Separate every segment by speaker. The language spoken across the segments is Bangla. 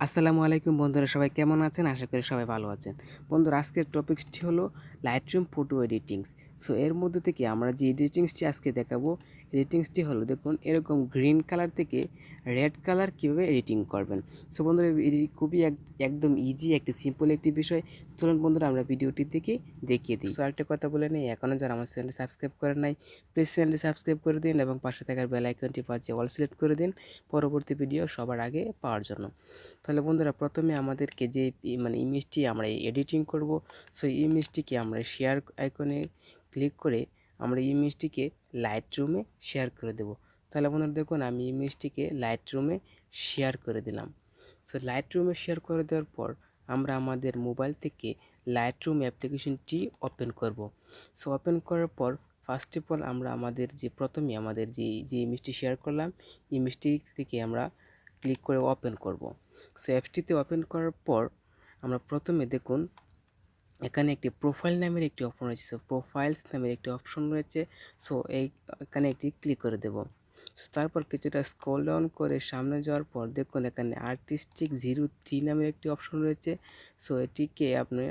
Speaker 1: আসসালামু আলাইকুম বন্ধুরা, সবাই কেমন আছেন? আশা করি সবাই ভালো আছেন। বন্ধুরা, আজকের টপিকসটি হলো লাইটরুম ফটো এডিটিংস। সো এর মধ্যে থেকে আমরা যে এডিটিংসটি আজকে দেখাবো, এডিটিংসটি হলো দেখুন এরকম গ্রিন কালার থেকে রেড কালার কীভাবে এডিটিং করবেন। সো বন্ধুরা, এটি খুবই একদম ইজি একটি সিম্পল একটি বিষয়। চলুন বন্ধুরা, আমরা ভিডিওটি থেকে দেখিয়ে দিই। সো আরেকটা কথা বলে নেই, এখনও যারা আমার চ্যানেলটি সাবস্ক্রাইব করেন নাই, প্লিজ চ্যানেলটি সাবস্ক্রাইব করে দিন এবং পাশে থাকার বেল আইকনটি পাচ্ছে অল সিলেক্ট করে দিন পরবর্তী ভিডিও সবার আগে পাওয়ার জন্য। তাহলে বন্ধুরা, প্রথমে আমাদেরকে যে ইমেজটি আমরা এডিটিং করব, সো ইমেজটিকে আমরা শেয়ার আইকনে ক্লিক করে আমরা ইমেজটিকে লাইটরুমে শেয়ার করে দেব। তাহলে বন্ধুরা দেখুন, আমি ইমেজটিকে লাইটরুমে শেয়ার করে দিলাম। সো লাইটরুমে শেয়ার করে দেওয়ার পর আমরা আমাদের মোবাইল থেকে লাইটরুম অ্যাপ্লিকেশনটি ওপেন করব। সো ওপেন করার পর ফার্স্ট অফ অল আমরা প্রথমে আমাদের যে ইমেজটি শেয়ার করলাম, ইমেজটি থেকে আমরা ক্লিক করে ওপেন করব। সো অ্যাপসটিতে ওপেন করার পর আমরা প্রথমে দেখুন এখানে একটি প্রোফাইল নামের একটি অপশন রয়েছে। সো প্রোফাইলস নামের একটি অপশন রয়েছে। সো এখানে একটি ক্লিক করে দেব। সো তারপর কিছুটা স্ক্রল ডাউন করে সামনে যাওয়ার পর দেখুন এখানে আর্টিস্টিক 03 নামের একটি অপশন রয়েছে। সো এটিকে আপনি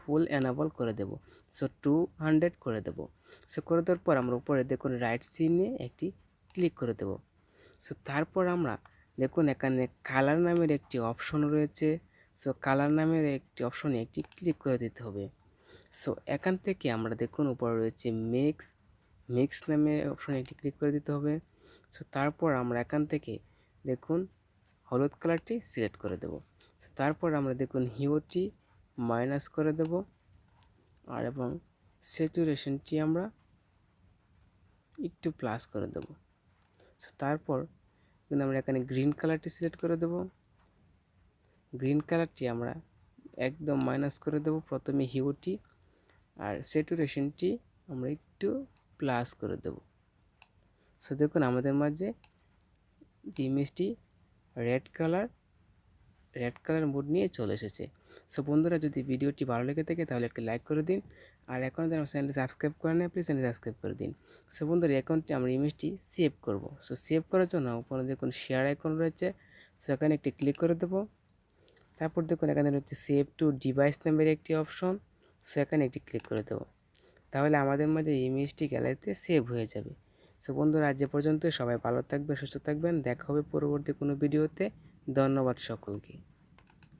Speaker 1: ফুল এনাবল করে দেব। সো 200 করে দেব। সো করে দেওয়ার পর আমরা উপরে দেখুন রাইট সিনে একটি ক্লিক করে দেব। সো তারপর আমরা দেখুন এখানে কালার নামের একটি অপশন রয়েছে। সো কালার নামের একটি অপশনে একটি ক্লিক করে দিতে হবে। সো এখান থেকে আমরা দেখুন উপরে রয়েছে মিক্স নামের অপশনে একটি ক্লিক করে দিতে হবে। সো তারপর আমরা এখান থেকে দেখুন হলুদ কালারটি সিলেক্ট করে দেব। সো তারপর আমরা দেখুন হিউটি মাইনাস করে দেব আর এবং স্যাচুরেশনটি আমরা একটু প্লাস করে দেব। সো তারপর আমরা এখানে গ্রিন কালারটি সিলেক্ট করে দেব। গ্রিন কালারটি আমরা একদম মাইনাস করে দেব প্রথমে হিউটি, আর স্যাচুরেশনটি আমরা একটু প্লাস করে দেব। সো দেখুন আমাদের মাঝে যে ইমেজটি রেড কালার মোড নিয়ে চলে এসেছে। সো বন্ধুরা, যদি ভিডিওটি ভালো লেগে থাকে তাহলে একটি লাইক করে দিন, আর এখন যারা আমার চ্যানেলটি সাবস্ক্রাইব করে নেয় প্লিজ চ্যানেলটি সাবস্ক্রাইব করে দিন। সো বন্ধুরা, অ্যাকাউন্টটি আমরা ইমেজটি সেভ করব। সো সেভ করার জন্য উপরে দেখুন শেয়ার আইকন রয়েছে। সো এখানে একটি ক্লিক করে দেব। তারপর দেখুন এখানে রয়েছে সেভ টু ডিভাইস নামের একটি অপশন। সো এখানে একটি ক্লিক করে দেব। তাহলে আমাদের মাঝে ইমেজটি গ্যালারিতে সেভ হয়ে যাবে। সো বন্ধুরা, আজ পর্যন্ত সবাই ভালো থাকবেন, সুস্থ থাকবেন। দেখা হবে পরবর্তী কোনো ভিডিওতে। ধন্যবাদ সকলকে।